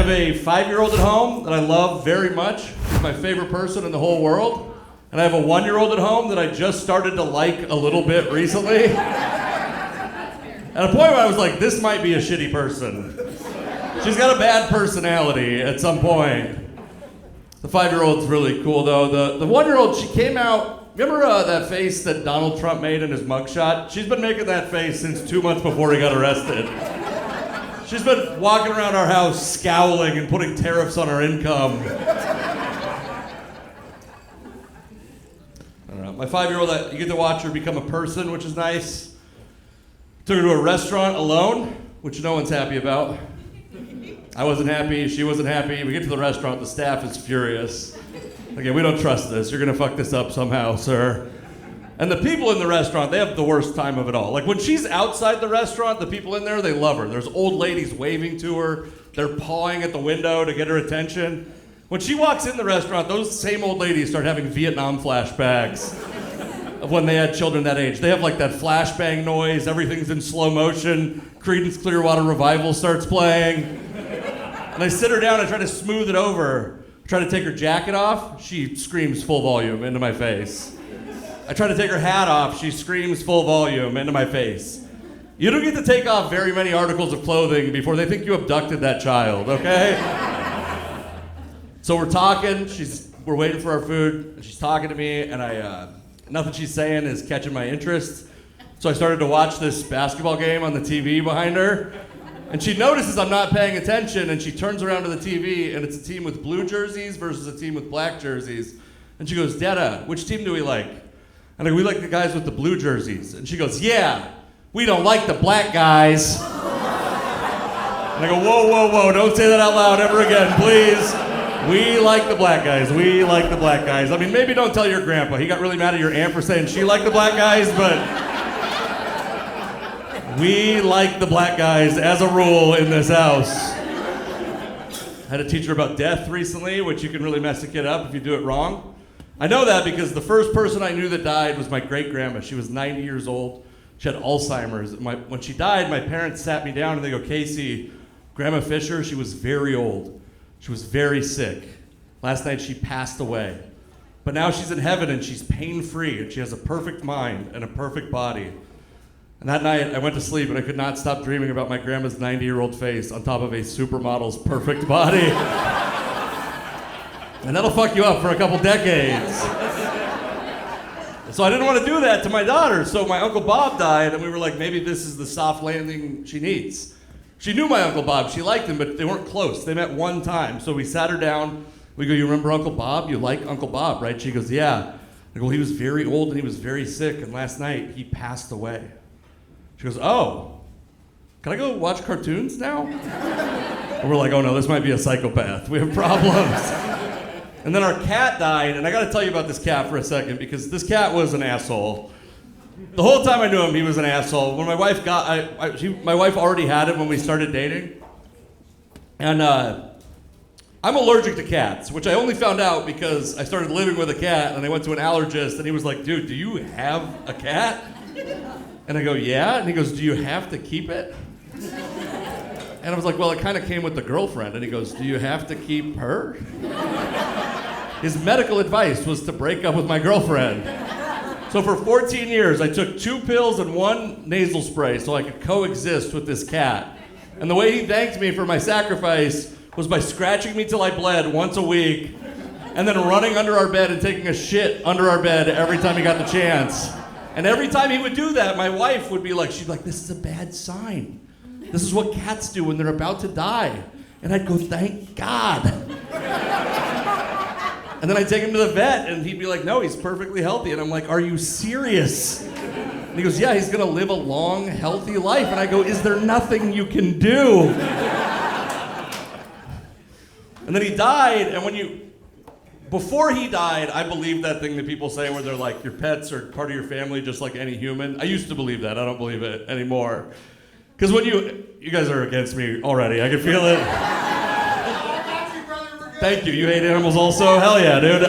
have a 5-year-old at home that I love very much. She's my favorite person in the whole world. And I have a 1-year-old at home that I just started to like a little bit recently. At a point where I was like, this might be a shitty person. She's got a bad personality at some point. The 5-year-old's really cool though. The 1-year-old, she came out, remember that face that Donald Trump made in his mugshot? She's been making that face since 2 months before he got arrested. She's been walking around our house scowling and putting tariffs on our income. I don't know. My 5-year-old, you get to watch her become a person, which is nice. Took her to a restaurant alone, which no one's happy about. I wasn't happy, she wasn't happy. We get to the restaurant, the staff is furious. Okay, we don't trust this. You're gonna fuck this up somehow, sir. And the people in the restaurant, they have the worst time of it all. Like when she's outside the restaurant, the people in there, they love her. There's old ladies waving to her. They're pawing at the window to get her attention. When she walks in the restaurant, those same old ladies start having Vietnam flashbacks of when they had children that age. They have like that flashbang noise, everything's in slow motion, Creedence Clearwater Revival starts playing. And I sit her down, I try to smooth it over, try to take her jacket off, she screams full volume into my face. I try to take her hat off, she screams full volume into my face. You don't get to take off very many articles of clothing before they think you abducted that child, okay? So we're talking, we're waiting for our food, and she's talking to me, and nothing she's saying is catching my interest. So I started to watch this basketball game on the TV behind her, and she notices I'm not paying attention, and she turns around to the TV, and it's a team with blue jerseys versus a team with black jerseys. And she goes, Dada, which team do we like? And I go, we like the guys with the blue jerseys. And she goes, yeah, we don't like the black guys. And I go, whoa, whoa, whoa, don't say that out loud ever again, please. We like the black guys, we like the black guys. I mean, maybe don't tell your grandpa. He got really mad at your aunt for saying she liked the black guys, but we like the black guys as a rule in this house. I had to teach her about death recently, which you can really mess a kid up if you do it wrong. I know that because the first person I knew that died was my great-grandma. She was 90 years old. She had Alzheimer's. When she died, my parents sat me down and they go, Casey, Grandma Fisher, she was very old. She was very sick. Last night she passed away. But now she's in heaven and she's pain-free and she has a perfect mind and a perfect body. And that night I went to sleep and I could not stop dreaming about my grandma's 90-year-old face on top of a supermodel's perfect body. And that'll fuck you up for a couple decades. So I didn't want to do that to my daughter. So my Uncle Bob died and we were like, maybe this is the soft landing she needs. She knew my Uncle Bob, she liked him, but they weren't close. They met one time. So we sat her down. We go, you remember Uncle Bob? You like Uncle Bob, right? She goes, yeah. I go, well, he was very old and he was very sick, and last night he passed away. She goes, oh, can I go watch cartoons now? And we're like, oh no, this might be a psychopath. We have problems. And then our cat died, and I gotta tell you about this cat for a second, because this cat was an asshole. The whole time I knew him, he was an asshole. When my wife my wife already had him when we started dating. And I'm allergic to cats, which I only found out because I started living with a cat, and I went to an allergist, and he was like, dude, do you have a cat? And I go, yeah. And he goes, do you have to keep it? And I was like, well, it kind of came with the girlfriend. And he goes, do you have to keep her? His medical advice was to break up with my girlfriend. So for 14 years, I took 2 pills and 1 nasal spray so I could coexist with this cat. And the way he thanked me for my sacrifice was by scratching me till I bled once a week, and then running under our bed and taking a shit under our bed every time he got the chance. And every time he would do that, my wife would be like, she'd be like, this is a bad sign. This is what cats do when they're about to die. And I'd go, thank God. And then I'd take him to the vet, and he'd be like, no, he's perfectly healthy. And I'm like, are you serious? And he goes, yeah, he's gonna live a long, healthy life. And I go, is there nothing you can do? And then he died, and before he died, I believed that thing that people say where they're like, your pets are part of your family just like any human. I used to believe that, I don't believe it anymore. Because when you guys are against me already, I can feel it. Thank you, you hate animals also? Hell yeah, dude.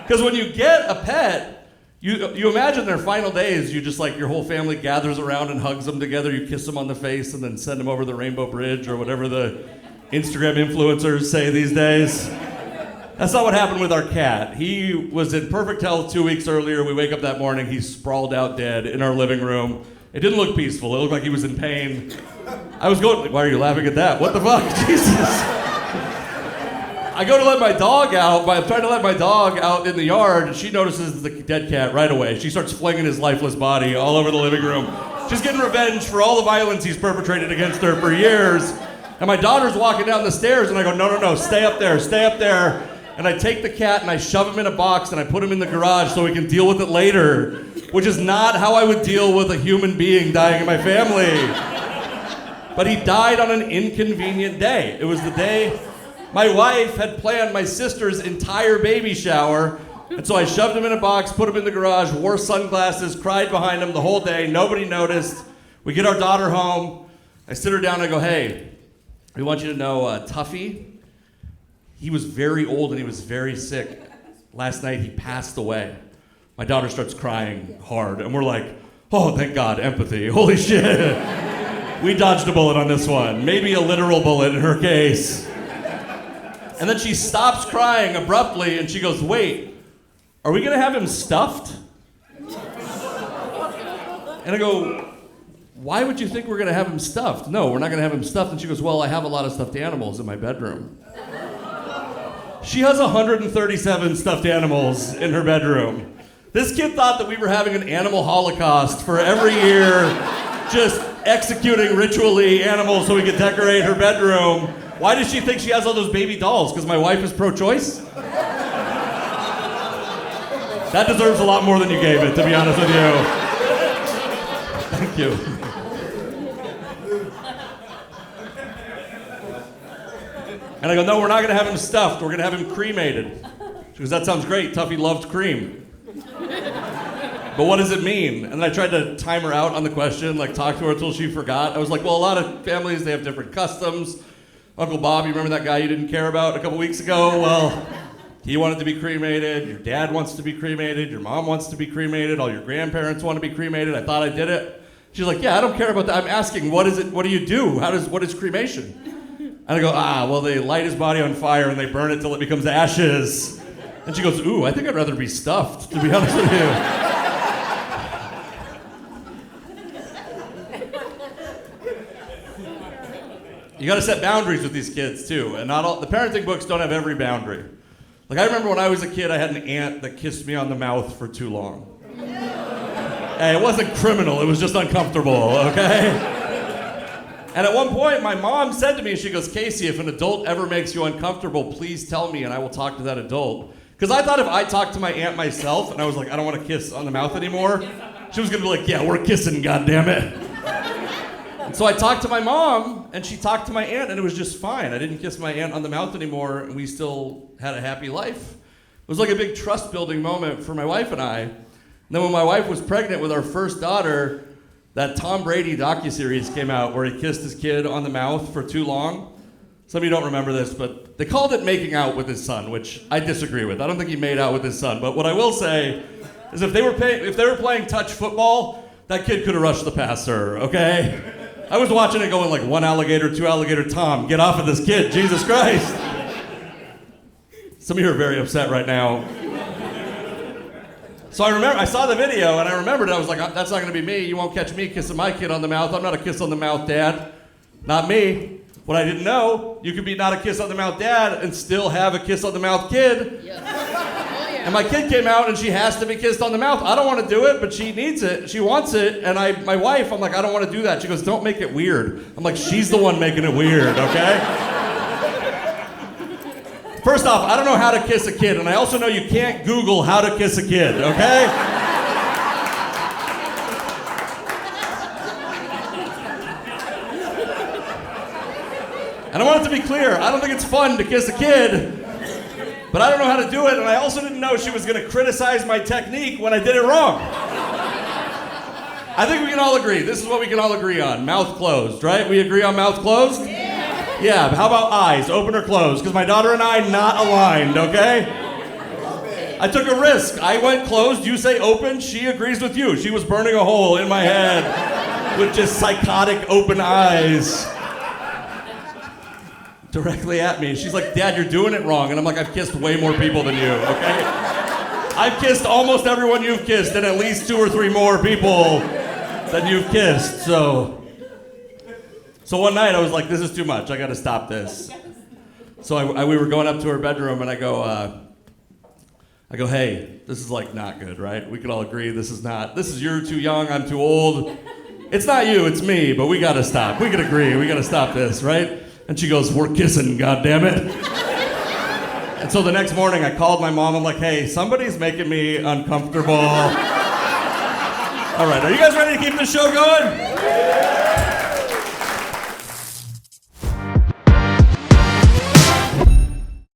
Because when you get a pet, you imagine their final days, you just like, your whole family gathers around and hugs them together, you kiss them on the face and then send them over the Rainbow Bridge or whatever the Instagram influencers say these days. That's not what happened with our cat. He was in perfect health 2 weeks earlier. We wake up that morning, he's sprawled out dead in our living room. It didn't look peaceful. It looked like he was in pain. I was going, why are you laughing at that? What the fuck? Jesus. I go to let my dog out, but I'm trying to let my dog out in the yard, and she notices the dead cat right away. She starts flinging his lifeless body all over the living room. She's getting revenge for all the violence he's perpetrated against her for years. And my daughter's walking down the stairs, and I go, no, stay up there, stay up there. And I take the cat and I shove him in a box and I put him in the garage so we can deal with it later, which is not how I would deal with a human being dying in my family. But he died on an inconvenient day. It was the day my wife had planned my sister's entire baby shower, and so I shoved him in a box, put him in the garage, wore sunglasses, cried behind him the whole day. Nobody noticed. We get our daughter home. I sit her down and I go, hey, we want you to know Tuffy, he was very old and he was very sick. Last night he passed away. My daughter starts crying hard, and we're like, oh, thank God, empathy. Holy shit. We dodged a bullet on this one. Maybe a literal bullet in her case. And then she stops crying abruptly and she goes, wait, are we gonna have him stuffed? And I go, why would you think we're gonna have him stuffed? No, we're not gonna have him stuffed. And she goes, well, I have a lot of stuffed animals in my bedroom. She has 137 stuffed animals in her bedroom. This kid thought that we were having an animal holocaust for every year, just executing ritually animals so we could decorate her bedroom. Why does she think she has all those baby dolls? Because my wife is pro-choice? That deserves a lot more than you gave it, to be honest with you. Thank you. And I go, no, we're not going to have him stuffed. We're going to have him cremated. She goes, that sounds great. Tuffy loved cream. But what does it mean? And I tried to time her out on the question, like talk to her until she forgot. I was like, well, a lot of families, they have different customs. Uncle Bob, you remember that guy you didn't care about a couple weeks ago? Well, he wanted to be cremated. Your dad wants to be cremated. Your mom wants to be cremated. All your grandparents want to be cremated. I thought I did it. She's like, yeah, I don't care about that. I'm asking, what is it? What do you do? What is cremation? And I go, well, they light his body on fire and they burn it till it becomes ashes. And she goes, ooh, I think I'd rather be stuffed, to be honest with you. You gotta set boundaries with these kids too, and not all, the parenting books don't have every boundary. Like I remember when I was a kid, I had an aunt that kissed me on the mouth for too long. Hey, it wasn't criminal, it was just uncomfortable, okay? And at one point, my mom said to me, she goes, Casey, if an adult ever makes you uncomfortable, please tell me and I will talk to that adult. Because I thought if I talked to my aunt myself and I was like, I don't want to kiss on the mouth anymore, she was gonna be like, yeah, we're kissing, goddammit. And so I talked to my mom and she talked to my aunt and it was just fine. I didn't kiss my aunt on the mouth anymore and we still had a happy life. It was like a big trust building moment for my wife and I. And then when my wife was pregnant with our first daughter, that Tom Brady docuseries came out where he kissed his kid on the mouth for too long. Some of you don't remember this, but they called it making out with his son, which I disagree with. I don't think he made out with his son. But what I will say is if they were playing touch football, that kid could have rushed the passer, okay? I was watching it going like, one alligator, two alligator, Tom, get off of this kid, Jesus Christ. Some of you are very upset right now. So I saw the video and I remembered it. I was like, that's not gonna be me. You won't catch me kissing my kid on the mouth. I'm not a kiss on the mouth dad. Not me. What I didn't know, you could be not a kiss on the mouth dad and still have a kiss on the mouth kid. Yes. Oh, yeah. And my kid came out and she has to be kissed on the mouth. I don't want to do it, but she needs it. She wants it. And my wife, I'm like, I don't want to do that. She goes, don't make it weird. I'm like, she's the one making it weird, okay? First off, I don't know how to kiss a kid, and I also know you can't Google how to kiss a kid, okay? And I want it to be clear, I don't think it's fun to kiss a kid, but I don't know how to do it, and I also didn't know she was gonna criticize my technique when I did it wrong. I think we can all agree, this is what we can all agree on, mouth closed, right? We agree on mouth closed? Yeah, how about eyes, open or closed? Because my daughter and I, not aligned, okay? I took a risk. I went closed, you say open, she agrees with you. She was burning a hole in my head with just psychotic open eyes. directly at me. She's like, Dad, you're doing it wrong. And I'm like, I've kissed way more people than you, okay? I've kissed almost everyone you've kissed and at least 2 or 3 more people than you've kissed. So one night I was like, this is too much. I got to stop this. So we were going up to her bedroom and I go, hey, this is like not good, right? We could all agree this is you're too young, I'm too old. It's not you, it's me, but we got to stop. We could agree, we got to stop this, right? And she goes, we're kissing, goddammit. And so the next morning I called my mom. I'm like, hey, somebody's making me uncomfortable. All right, are you guys ready to keep this show going?